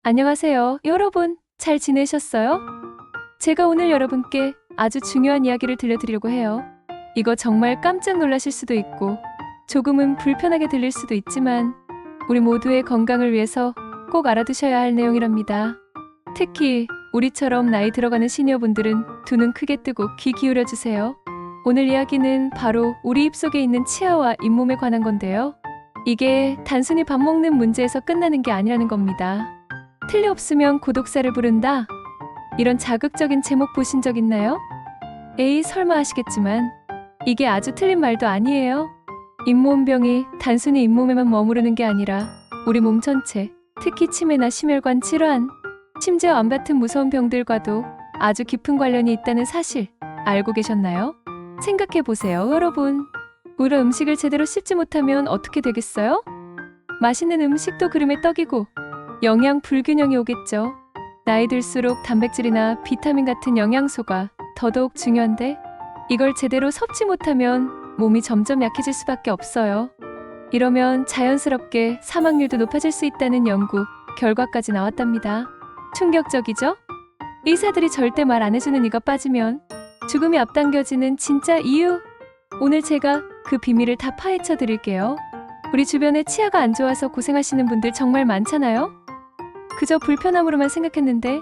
안녕하세요. 여러분, 잘 지내셨어요? 제가 오늘 여러분께 아주 중요한 이야기를 들려드리려고 해요. 이거 정말 깜짝 놀라실 수도 있고, 조금은 불편하게 들릴 수도 있지만, 우리 모두의 건강을 위해서 꼭 알아두셔야 할 내용이랍니다. 특히, 우리처럼 나이 들어가는 시니어분들은 두 눈 크게 뜨고 귀 기울여 주세요. 오늘 이야기는 바로 우리 입속에 있는 치아와 잇몸에 관한 건데요. 이게 단순히 밥 먹는 문제에서 끝나는 게 아니라는 겁니다. 틀림없으면 고독사를 부른다? 이런 자극적인 제목 보신 적 있나요? 에이, 설마 하시겠지만 이게 아주 틀린 말도 아니에요. 잇몸병이 단순히 잇몸에만 머무르는 게 아니라 우리 몸 전체, 특히 치매나 심혈관 질환, 심지어 암 같은 무서운 병들과도 아주 깊은 관련이 있다는 사실 알고 계셨나요? 생각해보세요, 여러분. 우리가 음식을 제대로 씹지 못하면 어떻게 되겠어요? 맛있는 음식도 그름에 떡이고 영양 불균형이 오겠죠. 나이 들수록 단백질이나 비타민 같은 영양소가 더더욱 중요한데 이걸 제대로 섭취 못하면 몸이 점점 약해질 수밖에 없어요. 이러면 자연스럽게 사망률도 높아질 수 있다는 연구 결과까지 나왔답니다. 충격적이죠? 의사들이 절대 말 안 해주는 이가 빠지면 죽음이 앞당겨지는 진짜 이유! 오늘 제가 그 비밀을 다 파헤쳐 드릴게요. 우리 주변에 치아가 안 좋아서 고생하시는 분들 정말 많잖아요? 그저 불편함으로만 생각했는데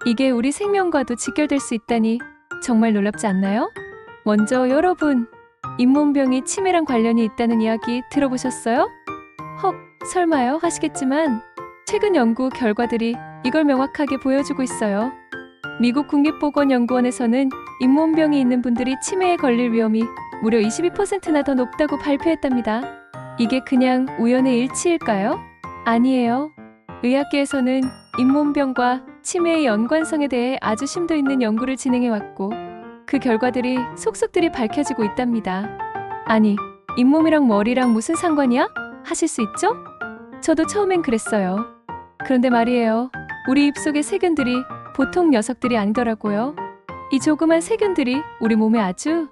이게 우리 생명과도 직결될 수 있다니 정말 놀랍지 않나요? 먼저 여러분, 잇몸병이 치매랑 관련이 있다는 이야기 들어보셨어요? 헉, 설마요 하시겠지만 최근 연구 결과들이 이걸 명확하게 보여주고 있어요. 미국 국립보건연구원에서는 잇몸병이 있는 분들이 치매에 걸릴 위험이 무려 22%나 더 높다고 발표했답니다. 이게 그냥 우연의 일치일까요? 아니에요. 의학계에서는 잇몸병과 치매의 연관성에 대해 아주 심도 있는 연구를 진행해왔고 그 결과들이 속속들이 밝혀지고 있답니다. 아니, 잇몸이랑 머리랑 무슨 상관이야? 하실 수 있죠? 저도 처음엔 그랬어요. 그런데 말이에요. 우리 입속의 세균들이 보통 녀석들이 아니더라고요. 이 조그만 세균들이 우리 몸에 아주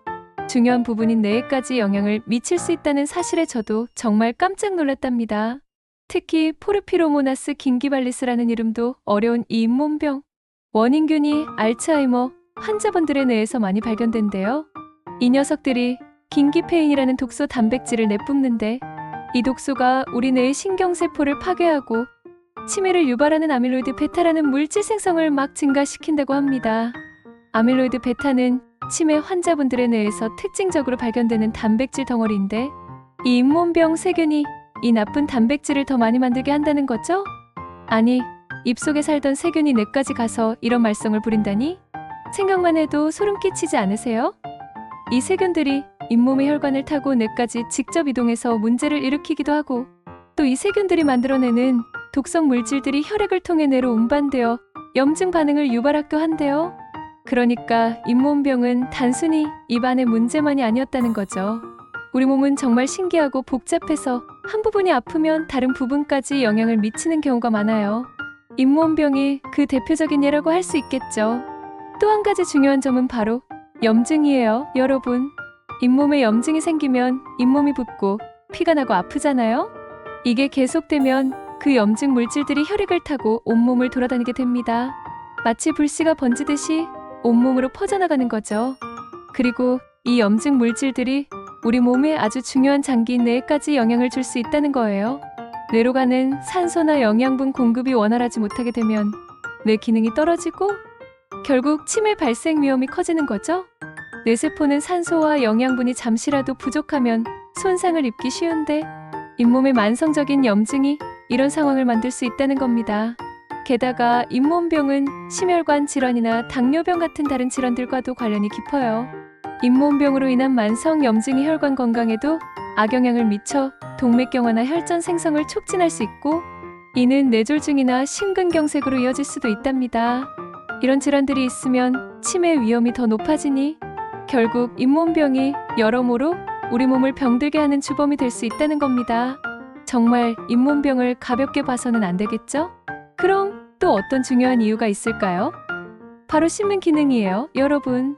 중요한 부분인 뇌에까지 영향을 미칠 수 있다는 사실에 저도 정말 깜짝 놀랐답니다. 특히 포르피로모나스 긴기발리스라는 이름도 어려운 이 잇몸병. 원인균이 알츠하이머 환자분들의 뇌에서 많이 발견된대요. 이 녀석들이 긴기페인이라는 독소 단백질을 내뿜는데 이 독소가 우리 뇌의 신경세포를 파괴하고 치매를 유발하는 아밀로이드 베타라는 물질 생성을 막 증가시킨다고 합니다. 아밀로이드 베타는 치매 환자분들의 뇌에서 특징적으로 발견되는 단백질 덩어리인데 이 잇몸병 세균이 이 나쁜 단백질을 더 많이 만들게 한다는 거죠? 아니, 입속에 살던 세균이 뇌까지 가서 이런 말썽을 부린다니? 생각만 해도 소름 끼치지 않으세요? 이 세균들이 잇몸의 혈관을 타고 뇌까지 직접 이동해서 문제를 일으키기도 하고 또 이 세균들이 만들어내는 독성 물질들이 혈액을 통해 뇌로 운반되어 염증 반응을 유발하기도 한대요. 그러니까 잇몸병은 단순히 입안의 문제만이 아니었다는 거죠. 우리 몸은 정말 신기하고 복잡해서 한 부분이 아프면 다른 부분까지 영향을 미치는 경우가 많아요. 잇몸병이 그 대표적인 예라고 할 수 있겠죠. 또 한 가지 중요한 점은 바로 염증이에요, 여러분. 잇몸에 염증이 생기면 잇몸이 붓고 피가 나고 아프잖아요? 이게 계속되면 그 염증 물질들이 혈액을 타고 온몸을 돌아다니게 됩니다. 마치 불씨가 번지듯이 온몸으로 퍼져나가는 거죠. 그리고 이 염증 물질들이 우리 몸에 아주 중요한 장기인 뇌에까지 영향을 줄 수 있다는 거예요. 뇌로 가는 산소나 영양분 공급이 원활하지 못하게 되면 뇌 기능이 떨어지고 결국 치매 발생 위험이 커지는 거죠. 뇌세포는 산소와 영양분이 잠시라도 부족하면 손상을 입기 쉬운데 잇몸의 만성적인 염증이 이런 상황을 만들 수 있다는 겁니다. 게다가 잇몸병은 심혈관 질환이나 당뇨병 같은 다른 질환들과도 관련이 깊어요. 잇몸병으로 인한 만성 염증이 혈관 건강에도 악영향을 미쳐 동맥경화나 혈전 생성을 촉진할 수 있고 이는 뇌졸중이나 심근경색으로 이어질 수도 있답니다. 이런 질환들이 있으면 치매 위험이 더 높아지니 결국 잇몸병이 여러모로 우리 몸을 병들게 하는 주범이 될 수 있다는 겁니다. 정말 잇몸병을 가볍게 봐서는 안 되겠죠? 그럼 또 어떤 중요한 이유가 있을까요? 바로 씹는 기능이에요, 여러분.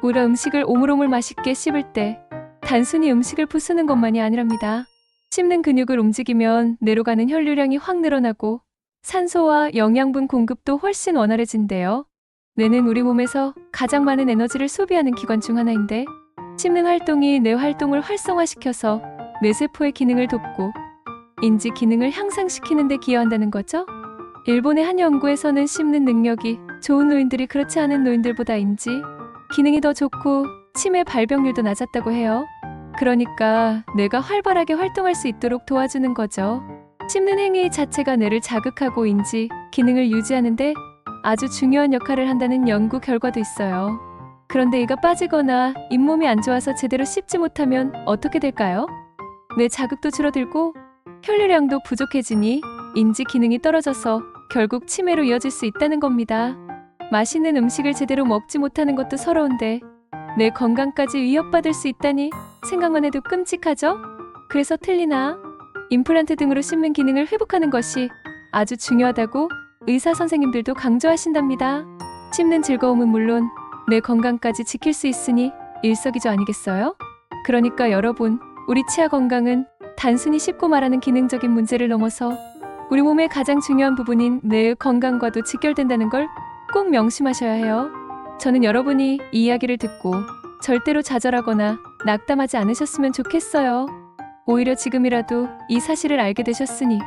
우리가 음식을 오물오물 맛있게 씹을 때 단순히 음식을 부수는 것만이 아니랍니다. 씹는 근육을 움직이면 뇌로 가는 혈류량이 확 늘어나고 산소와 영양분 공급도 훨씬 원활해진대요. 뇌는 우리 몸에서 가장 많은 에너지를 소비하는 기관 중 하나인데 씹는 활동이 뇌 활동을 활성화시켜서 뇌세포의 기능을 돕고 인지 기능을 향상시키는 데 기여한다는 거죠. 일본의 한 연구에서는 씹는 능력이 좋은 노인들이 그렇지 않은 노인들보다 인지 기능이 더 좋고 치매 발병률도 낮았다고 해요. 그러니까 뇌가 활발하게 활동할 수 있도록 도와주는 거죠. 씹는 행위 자체가 뇌를 자극하고 인지 기능을 유지하는데 아주 중요한 역할을 한다는 연구 결과도 있어요. 그런데 이가 빠지거나 잇몸이 안 좋아서 제대로 씹지 못하면 어떻게 될까요? 뇌 자극도 줄어들고 혈류량도 부족해지니 인지 기능이 떨어져서 결국 치매로 이어질 수 있다는 겁니다. 맛있는 음식을 제대로 먹지 못하는 것도 서러운데 뇌 건강까지 위협받을 수 있다니 생각만 해도 끔찍하죠? 그래서 틀니나 임플란트 등으로 씹는 기능을 회복하는 것이 아주 중요하다고 의사 선생님들도 강조하신답니다. 씹는 즐거움은 물론 뇌 건강까지 지킬 수 있으니 일석이조 아니겠어요? 그러니까 여러분, 우리 치아 건강은 단순히 씹고 말하는 기능적인 문제를 넘어서 우리 몸의 가장 중요한 부분인 뇌의 건강과도 직결된다는 걸 꼭 명심하셔야 해요. 저는 여러분이 이 이야기를 듣고 절대로 좌절하거나 낙담하지 않으셨으면 좋겠어요. 오히려 지금이라도 이 사실을 알게 되셨으니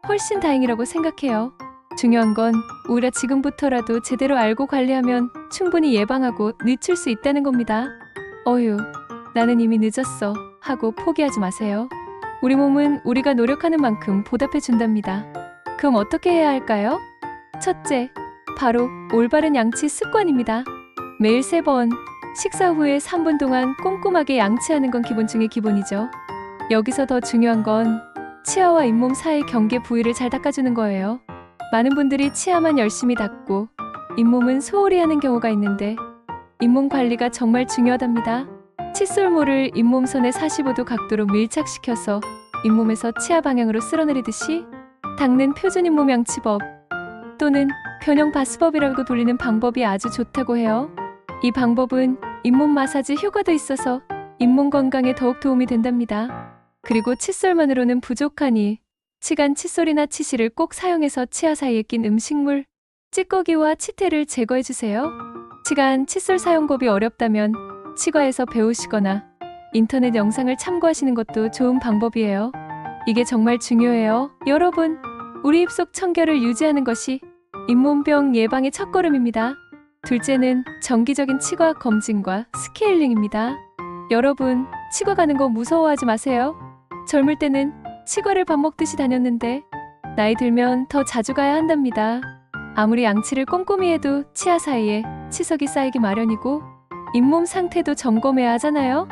훨씬 다행이라고 생각해요. 중요한 건 오히려 지금부터라도 제대로 알고 관리하면 충분히 예방하고 늦출 수 있다는 겁니다. 어휴, 나는 이미 늦었어 하고 포기하지 마세요. 우리 몸은 우리가 노력하는 만큼 보답해 준답니다. 그럼 어떻게 해야 할까요? 첫째, 바로 올바른 양치 습관입니다. 매일 3번, 식사 후에 3분 동안 꼼꼼하게 양치하는 건 기본 중의 기본이죠. 여기서 더 중요한 건 치아와 잇몸 사이 경계 부위를 잘 닦아주는 거예요. 많은 분들이 치아만 열심히 닦고 잇몸은 소홀히 하는 경우가 있는데 잇몸 관리가 정말 중요하답니다. 칫솔모를 잇몸선에 45도 각도로 밀착시켜서 잇몸에서 치아 방향으로 쓸어내리듯이 닦는 표준 잇몸 양치법 또는 변형 바스법이라고 불리는 방법이 아주 좋다고 해요. 이 방법은 잇몸 마사지 효과도 있어서 잇몸 건강에 더욱 도움이 된답니다. 그리고 칫솔만으로는 부족하니 치간 칫솔이나 치실을 꼭 사용해서 치아 사이에 낀 음식물, 찌꺼기와 치태를 제거해주세요. 치간 칫솔 사용법이 어렵다면 치과에서 배우시거나 인터넷 영상을 참고하시는 것도 좋은 방법이에요. 이게 정말 중요해요. 여러분, 우리 입속 청결을 유지하는 것이 잇몸병 예방의 첫걸음입니다. 둘째는 정기적인 치과 검진과 스케일링입니다. 여러분, 치과 가는 거 무서워하지 마세요. 젊을 때는 치과를 밥 먹듯이 다녔는데 나이 들면 더 자주 가야 한답니다. 아무리 양치를 꼼꼼히 해도 치아 사이에 치석이 쌓이기 마련이고 잇몸 상태도 점검해야 하잖아요.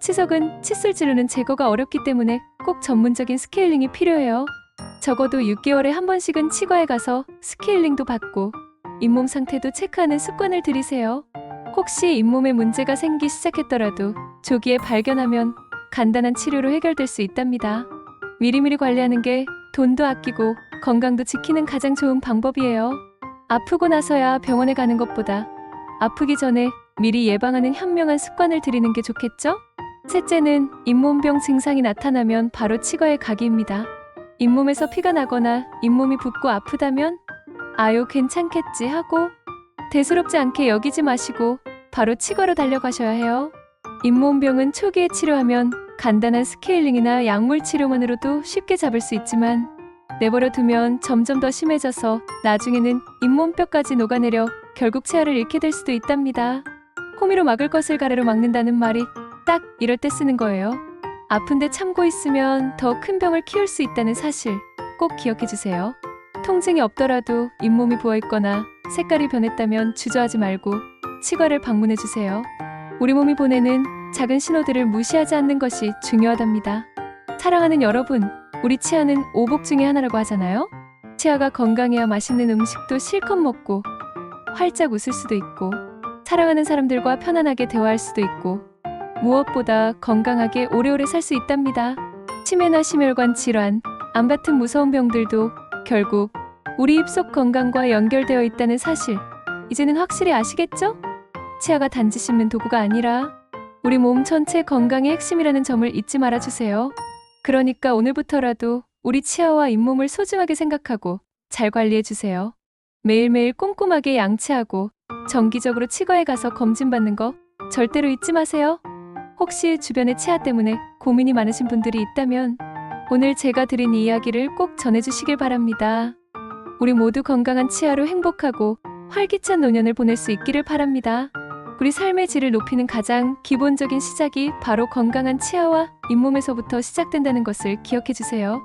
치석은 칫솔질로는 제거가 어렵기 때문에 꼭 전문적인 스케일링이 필요해요. 적어도 6개월에 한 번씩은 치과에 가서 스케일링도 받고 잇몸 상태도 체크하는 습관을 들이세요. 혹시 잇몸에 문제가 생기기 시작했더라도 조기에 발견하면 간단한 치료로 해결될 수 있답니다. 미리미리 관리하는 게 돈도 아끼고 건강도 지키는 가장 좋은 방법이에요. 아프고 나서야 병원에 가는 것보다 아프기 전에 미리 예방하는 현명한 습관을 들이는 게 좋겠죠? 셋째는 잇몸병 증상이 나타나면 바로 치과에 가기입니다. 잇몸에서 피가 나거나 잇몸이 붓고 아프다면 아유 괜찮겠지 하고 대수롭지 않게 여기지 마시고 바로 치과로 달려가셔야 해요. 잇몸병은 초기에 치료하면 간단한 스케일링이나 약물 치료만으로도 쉽게 잡을 수 있지만 내버려 두면 점점 더 심해져서 나중에는 잇몸뼈까지 녹아내려 결국 치아를 잃게 될 수도 있답니다. 호미로 막을 것을 가래로 막는다는 말이 딱 이럴 때 쓰는 거예요. 아픈데 참고 있으면 더 큰 병을 키울 수 있다는 사실 꼭 기억해 주세요. 통증이 없더라도 잇몸이 부어있거나 색깔이 변했다면 주저하지 말고 치과를 방문해 주세요. 우리 몸이 보내는 작은 신호들을 무시하지 않는 것이 중요하답니다. 사랑하는 여러분, 우리 치아는 오복 중에 하나라고 하잖아요. 치아가 건강해야 맛있는 음식도 실컷 먹고 활짝 웃을 수도 있고 사랑하는 사람들과 편안하게 대화할 수도 있고 무엇보다 건강하게 오래오래 살 수 있답니다. 치매나 심혈관 질환, 암 같은 무서운 병들도 결국 우리 입속 건강과 연결되어 있다는 사실 이제는 확실히 아시겠죠? 치아가 단지 씹는 도구가 아니라 우리 몸 전체 건강의 핵심이라는 점을 잊지 말아주세요. 그러니까 오늘부터라도 우리 치아와 잇몸을 소중하게 생각하고 잘 관리해 주세요. 매일매일 꼼꼼하게 양치하고 정기적으로 치과에 가서 검진받는 거 절대로 잊지 마세요. 혹시 주변의 치아 때문에 고민이 많으신 분들이 있다면 오늘 제가 드린 이 이야기를 꼭 전해주시길 바랍니다. 우리 모두 건강한 치아로 행복하고 활기찬 노년을 보낼 수 있기를 바랍니다. 우리 삶의 질을 높이는 가장 기본적인 시작이 바로 건강한 치아와 잇몸에서부터 시작된다는 것을 기억해 주세요.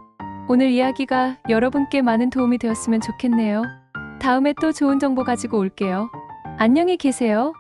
오늘 이야기가 여러분께 많은 도움이 되었으면 좋겠네요. 다음에 또 좋은 정보 가지고 올게요. 안녕히 계세요.